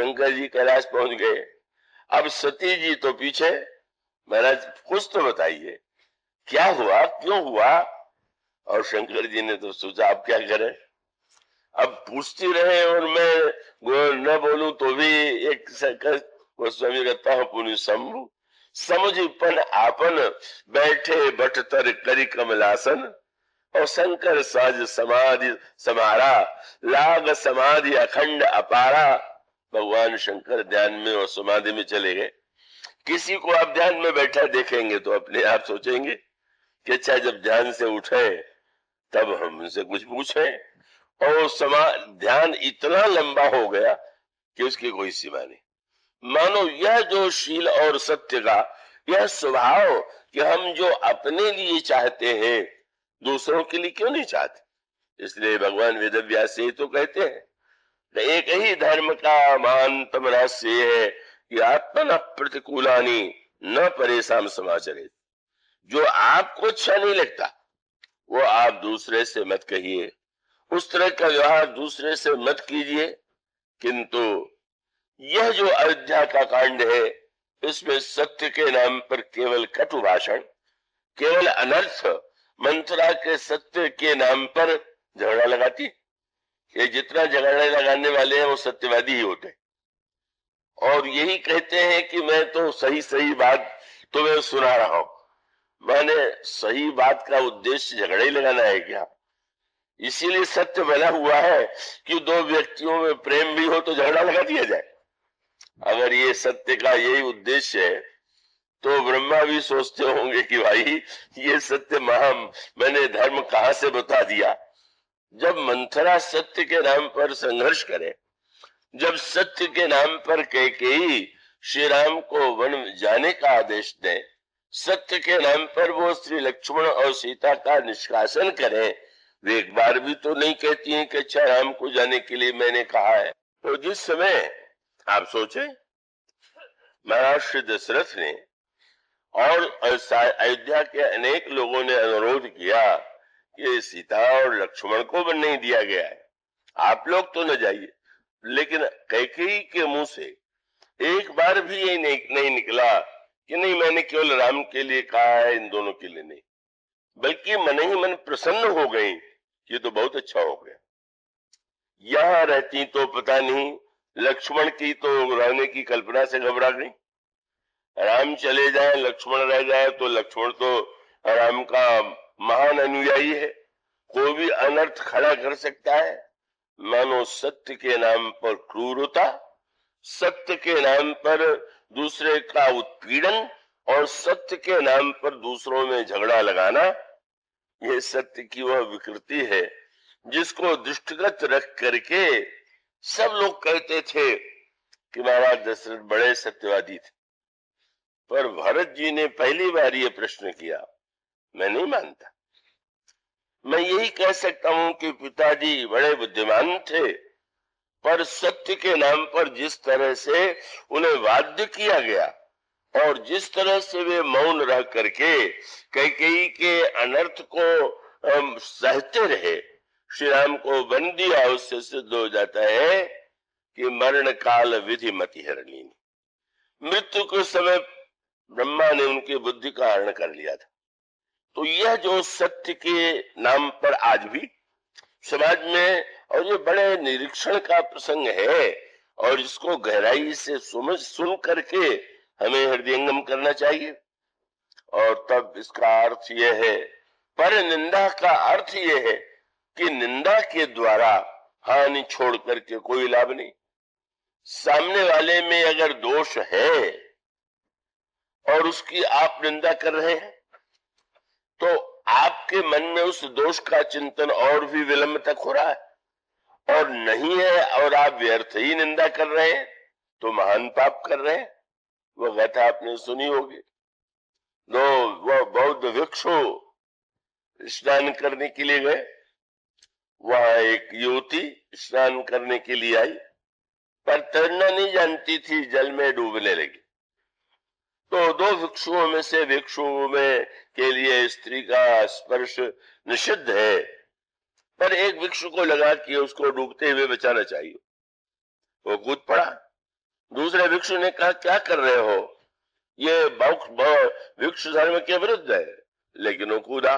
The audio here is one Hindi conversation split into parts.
शंकर जी कैलाश पहुंच गए। अब सती जी तो पीछे। महाराज कुछ तो बताइए, क्या हुआ, क्यों हुआ? और शंकर जी ने तो सोचा अब क्या करें, अब पूछती रहे और मैं न बोलूं तो भी एक गोस्वामी कहता हूं पुण्य शंभु समुझपन आपन बैठे बटतर करी कमलासन और शंकर सहज समाधि समारा लाग समाधि अखंड अपारा। भगवान शंकर ध्यान में और समाधि में चले गए। किसी को आप ध्यान में बैठा देखेंगे तो अपने आप सोचेंगे कि अच्छा जब ध्यान से उठे तब हम उनसे कुछ पूछें, और ध्यान इतना लंबा हो गया कि उसकी कोई सीमा नहीं। मानो यह जो शील और सत्य का यह स्वभाव कि हम जो अपने लिए चाहते हैं दूसरों के लिए क्यों नहीं चाहते। इसलिए भगवान वेदव्यास से तो कहते हैं एक ही धर्म का महानतम रहस्य है कि आत्मन प्रतिकूलानी न परेशान समाचरे। जो आपको अच्छा नहीं लगता वो आप दूसरे से मत कहिए, उस तरह का व्यवहार दूसरे से मत कीजिए। किंतु यह जो अयोध्या का कांड है इसमें सत्य के नाम पर केवल कटु भाषण, केवल अनर्थ, मंथरा के सत्य के नाम पर झगड़ा लगाती। ये जितना झगड़ा लगाने वाले हैं वो सत्यवादी ही होते और यही कहते हैं कि मैं तो सही सही बात तुम्हें सुना रहा हूं। मैंने सही बात का उद्देश्य झगड़ा ही लगाना है क्या? इसीलिए सत्य बना हुआ है कि दो व्यक्तियों में प्रेम भी हो तो झगड़ा लगा दिया जाए। अगर ये सत्य का यही उद्देश्य है तो ब्रह्मा भी सोचते होंगे कि भाई ये सत्य मैंने धर्म कहां से बता दिया। जब मंथरा सत्य के नाम पर संघर्ष करे, जब सत्य के नाम पर कैकेयी श्री राम को वन जाने का आदेश दे, सत्य के नाम पर वो श्री लक्ष्मण और सीता का निष्कासन करें, वे एक बार भी तो नहीं कहती हैं कि अच्छा राम को जाने के लिए मैंने कहा है। तो जिस समय आप सोचे महाराज श्री दशरथ ने और अयोध्या के अनेक लोगों ने अनुरोध किया कि सीता और लक्ष्मण को भी नहीं दिया गया है, आप लोग तो न जाइए, लेकिन कैकेयी के मुंह से एक बार भी ये नहीं निकला कि नहीं मैंने केवल राम के लिए कहा है, इन दोनों के लिए नहीं, बल्कि मन ही मन प्रसन्न हो गई। ये तो बहुत अच्छा हो गया। यहां रहती तो पता नहीं लक्ष्मण की तो रहने की कल्पना से घबरा गई। राम चले जाए लक्ष्मण रह जाए तो लक्ष्मण तो राम का महान अनुयायी है, कोई भी अनर्थ खड़ा कर सकता है। मानो सत्य के नाम पर क्रूरता, सत्य के नाम पर दूसरे का उत्पीड़न और सत्य के नाम पर दूसरों में झगड़ा लगाना, यह सत्य की वह विकृति है जिसको दृष्टिगत रख करके सब लोग कहते थे कि महाराज दशरथ बड़े सत्यवादी थे। पर भरत जी ने पहली बार ये प्रश्न किया, मैं नहीं मानता। मैं यही कह सकता हूं कि पिताजी बड़े बुद्धिमान थे, पर सत्य के नाम पर जिस तरह से उन्हें बाध्य किया गया और जिस तरह से वे मौन रह करके कैकेयी के अनर्थ को सहते रहे, श्री राम को वन दिया, उससे सिद्ध हो जाता है कि मरण काल विधि मति हरणी। मृत्यु के समय ब्रह्मा ने उनकी बुद्धि का हरण कर लिया था। तो यह जो सत्य के नाम पर आज भी समाज में, और ये बड़े निरीक्षण का प्रसंग है और इसको गहराई से सुन करके हमें हृदयंगम करना चाहिए। और तब इसका अर्थ यह है, पर निंदा का अर्थ यह है कि निंदा के द्वारा हानि छोड़ करके कोई लाभ नहीं। सामने वाले में अगर दोष है और उसकी आप निंदा कर रहे हैं तो आपके मन में उस दोष का चिंतन और भी विलंब तक हो रहा है, और नहीं है और आप व्यर्थ ही निंदा कर रहे हैं तो महान पाप कर रहे हैं। वो गाथा आपने सुनी होगी, दो वो बौद्ध भिक्षु स्नान करने के लिए गए, वहां एक युवती स्नान करने के लिए आई पर तैरना नहीं जानती थी, जल में डूबने लगी। तो दो भिक्षुओं में से भिक्षुओं में के लिए स्त्री का स्पर्श निषिद्ध है, पर एक भिक्षु को लगा कि उसको डूबते हुए बचाना चाहिए। वो कूद पड़ा दूसरे भिक्षु ने कहा क्या कर रहे हो, ये भिक्षु धर्म के विरुद्ध है, लेकिन वो कूदा।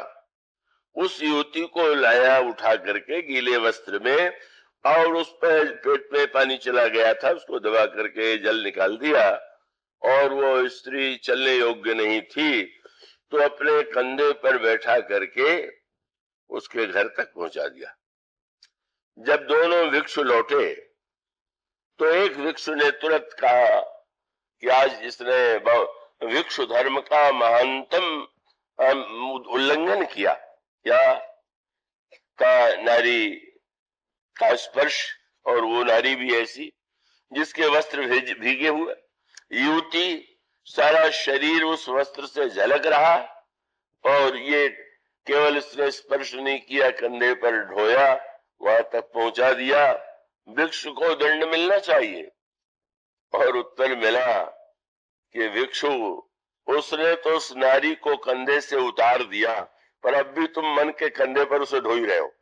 उस युवती को लाया उठा करके गीले वस्त्र में, और उस पर पेट में पानी चला गया था, उसको दबा करके जल निकाल दिया, और वो स्त्री चलने योग्य नहीं थी, तो अपने कंधे पर बैठा करके उसके घर तक पहुंचा दिया। जब दोनों भिक्षु लौटे तो एक भिक्षु ने तुरंत कहा कि आज इसने भिक्षु धर्म का महानतम उल्लंघन किया, क्या का नारी का स्पर्श, और वो नारी भी ऐसी जिसके वस्त्र भीगे हुए, युवती सारा शरीर उस वस्त्र से झलक रहा, और ये केवल इसने स्पर्श नहीं किया, कंधे पर ढोया, वहां तक पहुंचा दिया। भिक्षु को दंड मिलना चाहिए। और उत्तर मिला कि भिक्षु, उसने तो उस नारी को कंधे से उतार दिया, पर अब भी तुम मन के कंधे पर उसे ढो ही रहे हो।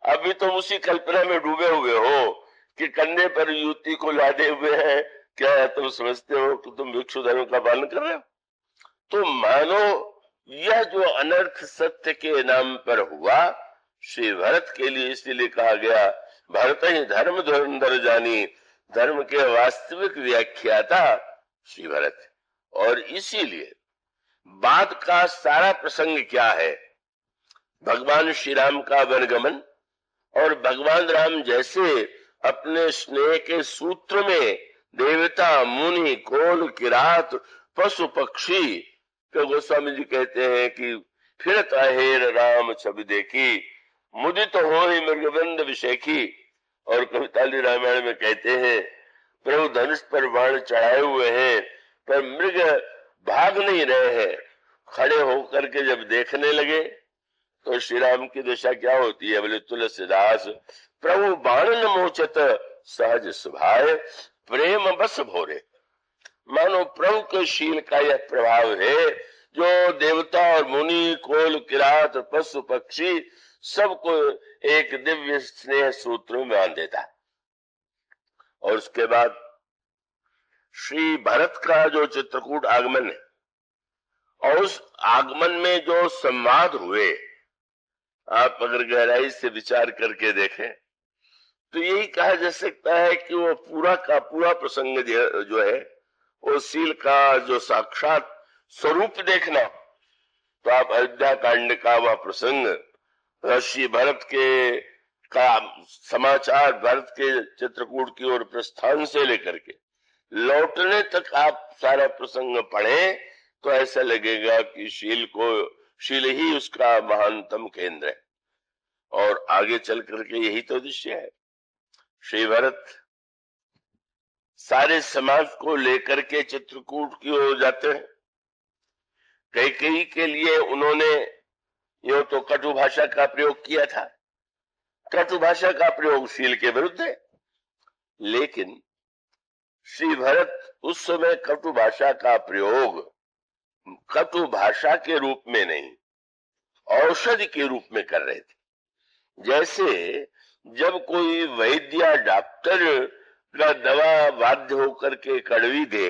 अभी तुम उसी कल्पना में डूबे हुए हो कि कंधे पर युवती को लादे हुए हैं। क्या तुम समझते हो कि तुम भिक्षु धर्म का पालन कर रहे हो? तो मानो यह जो अनर्थ सत्य के नाम पर हुआ, श्री भरत के लिए इसलिए कहा गया, भरत ही धर्म धुरंधर जानी, धर्म के वास्तविक व्याख्याता श्री भरत। और इसीलिए बात का सारा प्रसंग क्या है, भगवान श्री राम का वनगमन, और भगवान राम जैसे अपने स्नेह के सूत्र में देवता, मुनि, कोल, किरात, पशु पक्षी, तो गोस्वामी जी कहते हैं कि फिरत आहेर राम छवि देखी, मुदित हो ही मृगबंध विशेखी। और कविताली रामायण में कहते हैं, प्रभु धनुष पर बाण चढ़ाए हुए हैं, पर मृग भाग नहीं रहे हैं। खड़े होकर के जब देखने लगे तो श्री राम की दशा क्या होती है, बोले तुलसीदास, प्रभु बाण न मोचत सहज स्वभाव, प्रेम बस भोरे। मानो प्रभु के शील का यह प्रभाव है, जो देवता और मुनि, कोल, किरात, पशु पक्षी सबको एक दिव्य स्नेह सूत्र में बांध देता। और उसके बाद श्री भरत का जो चित्रकूट आगमन है, और उस आगमन में जो संवाद हुए, आप अगर गहराई से विचार करके देखें तो यही कहा जा सकता है कि वो पूरा का पूरा प्रसंग जो है, वो शील का जो साक्षात स्वरूप देखना। तो आप अयोध्या कांड का वह प्रसंग, ऋषि भरत के का समाचार, भरत के चित्रकूट की ओर प्रस्थान से लेकर के लौटने तक आप सारा प्रसंग पढ़े तो ऐसा लगेगा कि शील ही उसका महानतम केंद्र है। और आगे चल करके यही तो दृश्य है। श्री भरत सारे समाज को लेकर के चित्रकूट की ओर जाते हैं। कैकेयी के लिए उन्होंने यो तो कटु भाषा का प्रयोग किया था। कटु भाषा का प्रयोग शील के विरुद्ध है, लेकिन श्री भरत उस समय कटु भाषा का प्रयोग कटु भाषा के रूप में नहीं, औषधि के रूप में कर रहे थे। जैसे जब कोई वैद्य या डॉक्टर का दवा बाध्य होकर के कड़वी दे,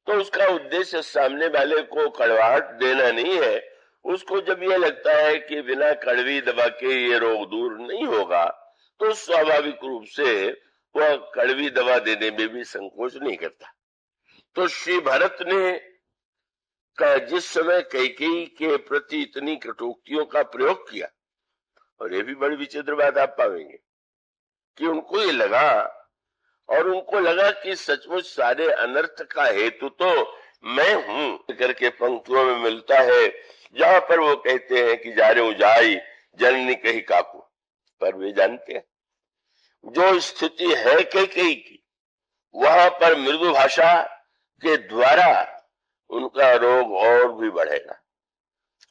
तो उसका उद्देश्य सामने वाले को कड़वाहट देना नहीं है। उसको जब यह लगता है कि बिना कड़वी दवा के ये रोग दूर नहीं होगा, तो स्वाभाविक रूप से वह कड़वी दवा देने में भी संकोच नहीं करता। तो श्री भरत ने का जिस समय कैकेयी के प्रति इतनी कटुक्तियों का प्रयोग किया, और ये भी बड़ी विचित्र बात आप पाएंगे कि उनको ये लगा, और उनको लगा कि सचमुच सारे अनर्थ का हेतु तो मैं हूं करके पंक्तियों में मिलता है, जहां पर वो कहते हैं कि जा रे जाई जननी कही काकू। पर वे जानते हैं जो स्थिति है कैकेयी की, वहां पर मृदु भाषा के द्वारा उनका रोग और भी बढ़ेगा।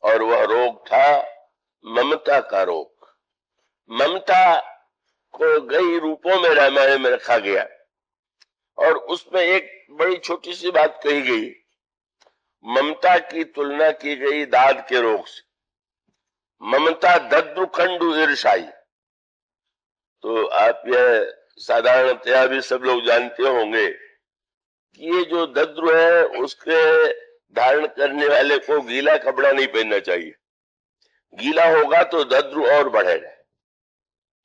और वह रोग था ममता का रोग। ममता को कई रूपों में रामायण में रखा गया, और उसमें एक बड़ी छोटी सी बात कही गई। ममता की तुलना की गई दाद के रोग से। ममता दद्रुखंडु ईर्षाई। तो आप यह साधारणतया भी सब लोग जानते होंगे कि ये जो दद्रु है उसके धारण करने वाले को गीला कपड़ा नहीं पहनना चाहिए। गीला होगा तो दद्रु और बढ़ेगा।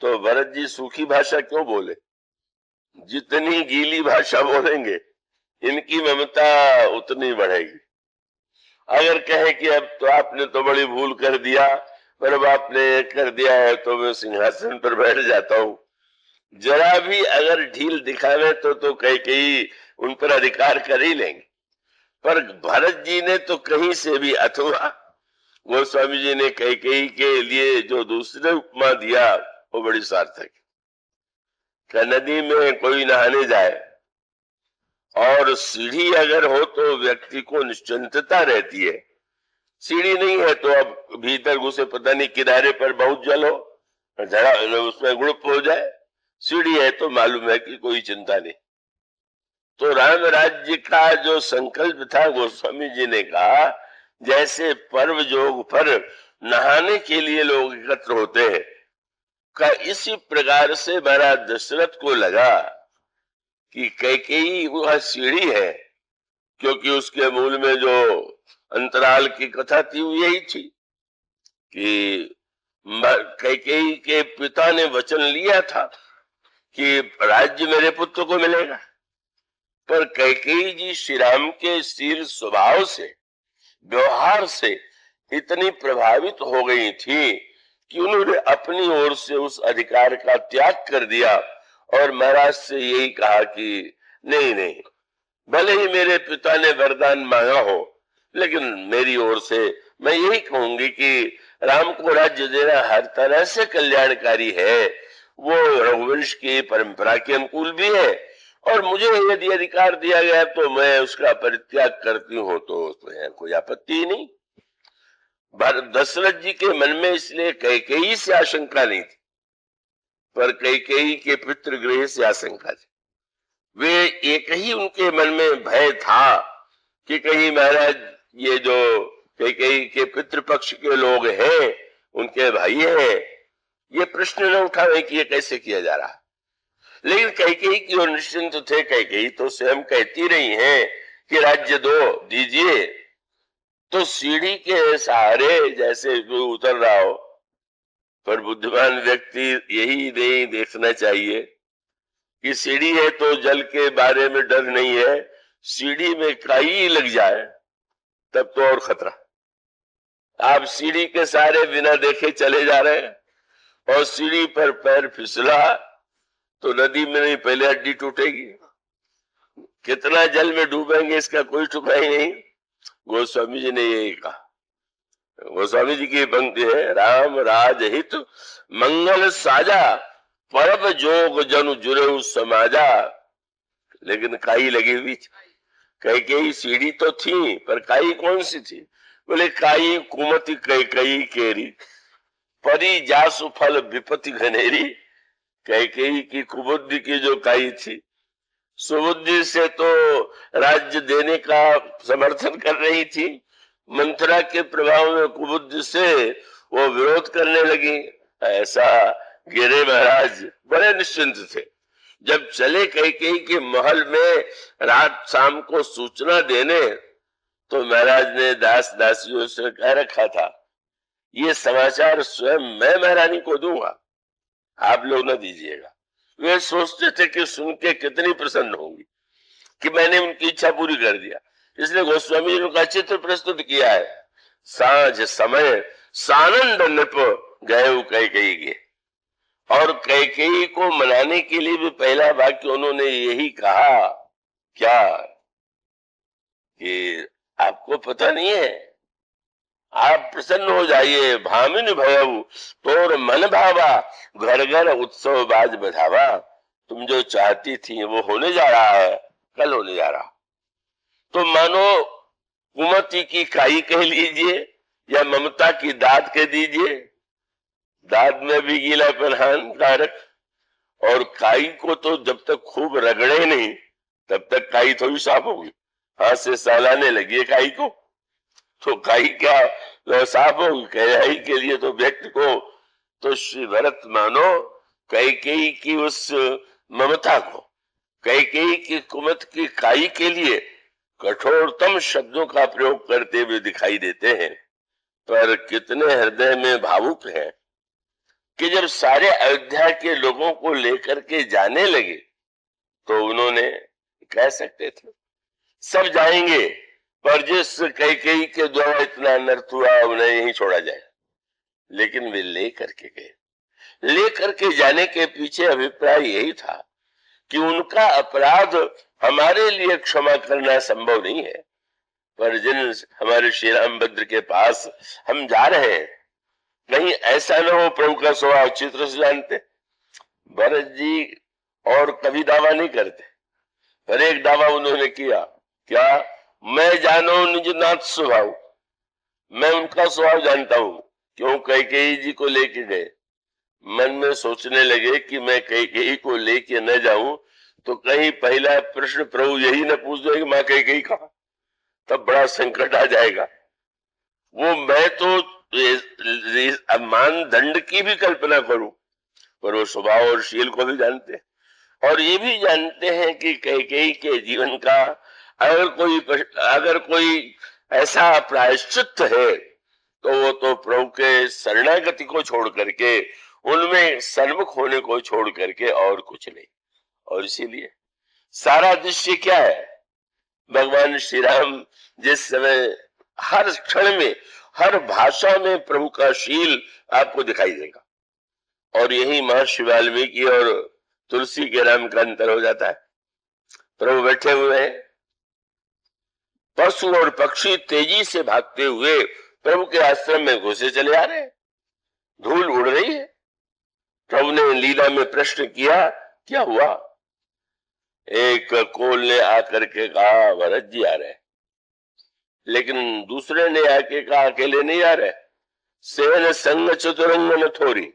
तो भरत जी सूखी भाषा क्यों बोले? जितनी गीली भाषा बोलेंगे इनकी ममता उतनी बढ़ेगी। अगर कहे कि अब तो आपने तो बड़ी भूल कर दिया, पर अब आपने कर दिया है तो मैं सिंहासन पर बैठ जाता हूं, जरा भी अगर ढील दिखावे तो कई उन पर अधिकार कर ही लेंगे। पर भरत जी ने तो कहीं से भी, अथवा गोस्वामी जी ने कई के लिए जो दूसरे उपमा दिया वो बड़ी सार्थक है। नदी में कोई नहाने जाए और सीढ़ी अगर हो तो व्यक्ति को निश्चिंतता रहती है। सीढ़ी नहीं है तो अब भीतर घुसे, पता नहीं किनारे पर बहुत जल हो, जरा उसमें गुड़प हो जाए। सीढ़ी है तो मालूम है कि कोई चिंता नहीं। तो राम राज्य का जो संकल्प था, गोस्वामी जी ने कहा जैसे पर्व जोग पर नहाने के लिए लोग एकत्र होते हैं, का इसी प्रकार से महाराज दशरथ को लगा कि कैकेयी वह सीढ़ी है, क्योंकि उसके मूल में जो अंतराल की कथा थी वो यही थी कि कैकेयी के पिता ने वचन लिया था कि राज्य मेरे पुत्र को मिलेगा। पर कैकेयी जी श्री राम के शील स्वभाव से, व्यवहार से इतनी प्रभावित हो गई थी कि उन्होंने अपनी ओर से उस अधिकार का त्याग कर दिया और महाराज से यही कहा कि नहीं नहीं, भले ही मेरे पिता ने वरदान मांगा हो, लेकिन मेरी ओर से मैं यही कहूंगी कि राम को राज्य देना हर तरह से कल्याणकारी है। वो रघुवंश की परंपरा के अनुकूल भी है और मुझे यदि अधिकार दिया गया तो मैं उसका परित्याग करती हूँ तो उसमें कोई आपत्ति ही नहीं। दशरथ जी के मन में इसलिए कैकेयी से आशंका नहीं थी, पर कैकेयी के पितृगृह से आशंका थी। वे एक ही उनके मन में भय था कि कहीं महाराज ये जो कैकेयी के पितृपक्ष के लोग हैं, उनके भाई हैं, ये प्रश्न न उठावे कि ये कैसे किया जा रहा। लेकिन कैकेयी की ओर निश्चिंत थे। कैकेयी तो स्वयं कहती रही हैं कि राज्य दो, दीजिए। तो सीढ़ी के सहारे जैसे कोई उतर रहा हो, पर बुद्धिमान व्यक्ति यही नहीं देखना चाहिए कि सीढ़ी है तो जल के बारे में डर नहीं है, सीढ़ी में काई लग जाए तब तो और खतरा। आप सीढ़ी के सहारे बिना देखे चले जा रहे हैं और सीढ़ी पर पैर फिसला तो नदी में नहीं, पहले हड्डी टूटेगी। कितना जल में डूबेंगे इसका कोई ठिकाना नहीं। गोस्वामी जी ने यही कहा। गोस्वामी जी की पंक्ति है, राम राज हित मंगल साजा, परब जोग जनु जुरे समाजा। लेकिन काई लगी हुई। कैकेयी सीढ़ी तो थी, पर काई कौन सी थी? बोले काई कुमति कैकेयी केरी, परी जासु फल विपत्ति घनेरी। कैकेयी की कुबुद्धि की जो काई थी, सुबुद्धि से तो राज्य देने का समर्थन कर रही थी, मंथरा के प्रभाव में कुबुद्धि से वो विरोध करने लगी। ऐसा गिरे महाराज बड़े निश्चिंत थे। जब चले कैकेयी के महल में रात शाम को सूचना देने, तो महाराज ने दास दासियों से कह रखा था, ये समाचार स्वयं मैं महारानी को दूंगा, आप लोग न दीजिएगा। वे सोचते थे कि सुन के कितनी प्रसन्न होंगी कि मैंने उनकी इच्छा पूरी कर दिया। इसलिए गोस्वामी जी का चित्र प्रस्तुत किया है, सांझ समय सानंद नृप गए कैकेयी के। और कैकेयी को मनाने के लिए भी पहला वाक्य उन्होंने यही कहा, क्या कि आपको पता नहीं है, आप प्रसन्न हो जाइए। भामिन भयऊ तोर मन भावा, घर घर उत्सव बाज बधावा। तुम जो चाहती थी वो होने जा रहा है, कल होने जा रहा। तो मानो कुमति की काई कह लीजिए या ममता की दाद कह दीजिए। दाद में भी गीलापन हानिकारक, और काई को तो जब तक खूब रगड़े नहीं तब तक काई थोड़ी साफ होगी। हाथ से सहलाने लगी काई को तो काई क्या साफ होगी? कैकेयी के लिए तो व्यक्ति को तो श्री भरत मानो कैकेयी की उस ममता को कैकेयी की कुमत की काई के लिए कठोरतम शब्दों का प्रयोग करते हुए दिखाई देते हैं, पर कितने हृदय में भावुक है कि जब सारे अयोध्या के लोगों को लेकर के जाने लगे तो उन्होंने कह सकते थे सब जाएंगे, पर जिस कैकेयी के द्वारा इतना अनर्थ हुआ उन्हें यहीं छोड़ा जाए। लेकिन वे लेकर के गए। लेकर के जाने के पीछे अभिप्राय यही था कि उनका अपराध हमारे लिए क्षमा करना संभव नहीं है, पर जिन हमारे श्री रामभद्र के पास हम जा रहे हैं, नहीं ऐसा न हो प्रभु का स्वभाव चित्र से जानते। भरत जी और कभी दावा नहीं करते, पर एक दावा उन्होंने किया, क्या? मैं जानो निज नाथ स्वभाव, मैं उनका स्वभाव जानता हूं। क्यों? कैकेयी जी को लेके गए, मन में सोचने लगे कि मैं कैकेयी को लेके न जाऊं तो कहीं पहला प्रश्न प्रभु यही न पूछ दो कि मां कैकेयी कहां, तब बड़ा संकट आ जाएगा। वो मैं तो मानदंड की भी कल्पना करूं, पर वो स्वभाव और शील को भी जानते हैं और ये भी जानते हैं कि कैकेयी के जीवन का अगर कोई ऐसा प्रायश्चित है तो वो तो प्रभु के शरणागति को छोड़ करके, उनमें सन्मुख होने को छोड़ करके और कुछ नहीं। और इसीलिए सारा दृश्य क्या है? भगवान श्री राम जिस समय हर क्षण में हर भाषा में प्रभु का शील आपको दिखाई देगा, और यही महर्षि वाल्मीकि और तुलसी के राम का अंतर हो जाता है। प्रभु बैठे हुए हैं, पशु और पक्षी तेजी से भागते हुए प्रभु के आश्रम में घुसे चले आ रहे हैं, धूल उड़ रही है। प्रभु ने लीला में प्रश्न किया, क्या हुआ? एक कोल ने आकर के कहा भरत जी आ रहे, लेकिन दूसरे ने आके कहा अकेले नहीं आ रहे, सेन संग चतुरंग न थोरी,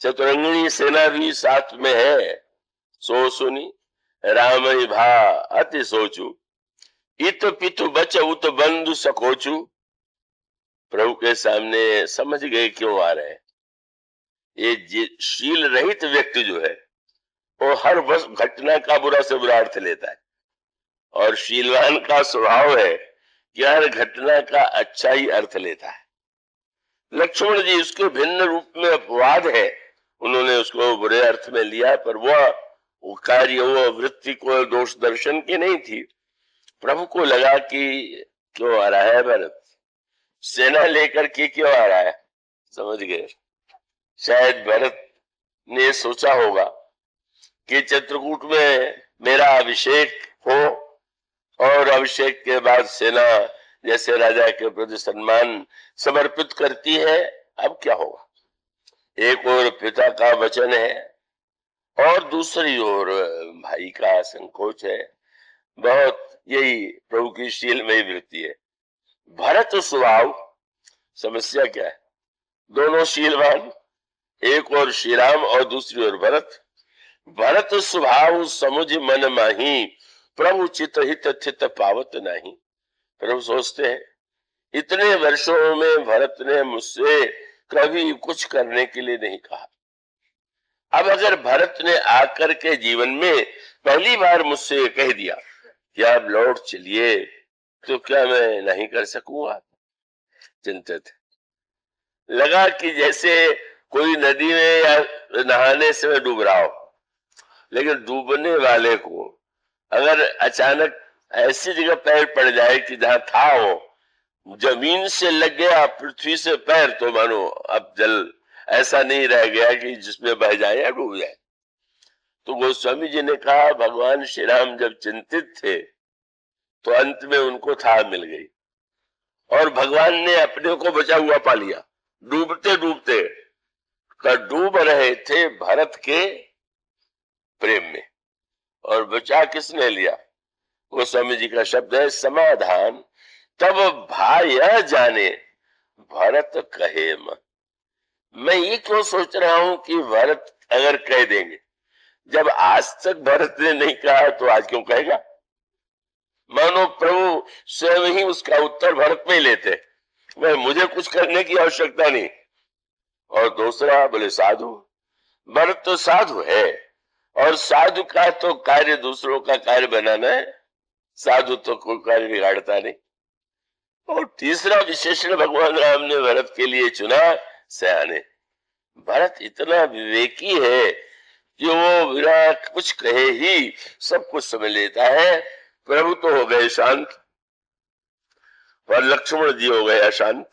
चतुरंगिणी सेना भी साथ में है। सो सुनी राम भा अति सोचू, इत पितु बच उत बंधु सकोचू। प्रभु के सामने समझ गए क्यों आ रहे हैं। ये शील रहित व्यक्ति जो है वो हर बस घटना का बुरा से बुरा अर्थ लेता है, और शीलवान का स्वभाव है कि हर घटना का अच्छा ही अर्थ लेता है। लक्ष्मण जी उसके भिन्न रूप में अपवाद है, उन्होंने उसको बुरे अर्थ में लिया, पर वो कार्य वो वृत्ति को दोष दर्शन की नहीं थी। प्रभु को लगा कि क्यों आ रहा है भरत, सेना लेकर के क्यों आ रहा है। समझ गए, शायद भरत ने सोचा होगा कि चित्रकूट में मेरा अभिषेक हो और अभिषेक के बाद सेना जैसे राजा के प्रति सम्मान समर्पित करती है, अब क्या होगा। एक और पिता का वचन है और दूसरी ओर भाई का संकोच है। बहुत यही प्रभु की शीलमयी वृत्ति है। भरत स्वभाव, समस्या क्या है? दोनों शीलवान, एक और श्री राम और दूसरी ओर भरत। भरत स्वभाव समुझ मन माही, प्रभु चित हित थित पावत नहीं। प्रभु सोचते हैं इतने वर्षों में भरत ने मुझसे कभी कुछ करने के लिए नहीं कहा, अब अगर भरत ने आकर के जीवन में पहली बार मुझसे कह दिया कि आप लौट चलिए, तो क्या मैं नहीं कर सकूंगा? चिंतित लगा कि जैसे कोई नदी में या नहाने से डूब रहा हो, लेकिन डूबने वाले को अगर अचानक ऐसी जगह पैर पड़ जाए कि जहां था हो, जमीन से लग गया पृथ्वी से पैर, तो मानो अब जल ऐसा नहीं रह गया कि जिसमें बह जाए या डूब जाए। तो गोस्वामी जी ने कहा भगवान श्री राम जब चिंतित थे तो अंत में उनको था मिल गई, और भगवान ने अपने को बचा हुआ पा लिया। डूबते डूबते डूब रहे थे भरत के प्रेम में, और बचा किसने लिया? गोस्वामी जी का शब्द है समाधान तब भाई जाने भरत कहे मन। मैं ये क्यों सोच रहा हूं कि भरत अगर कह देंगे, जब आज तक भरत ने नहीं कहा तो आज क्यों कहेगा? मानो प्रभु स्वयं ही उसका उत्तर भरत में ही लेते, मैं मुझे कुछ करने की आवश्यकता नहीं। और दूसरा बोले साधु, भरत तो साधु है, और साधु का तो कार्य दूसरों का कार्य बनाना है, साधु तो कोई कार्य बिगाड़ता नहीं। और तीसरा विशेषण भगवान राम ने भरत के लिए चुना, सयाने। भरत इतना विवेकी है कि वो बिना कुछ कहे ही सब कुछ समझ लेता है। प्रभु तो हो गए शांत और लक्ष्मण जी हो गए अशांत।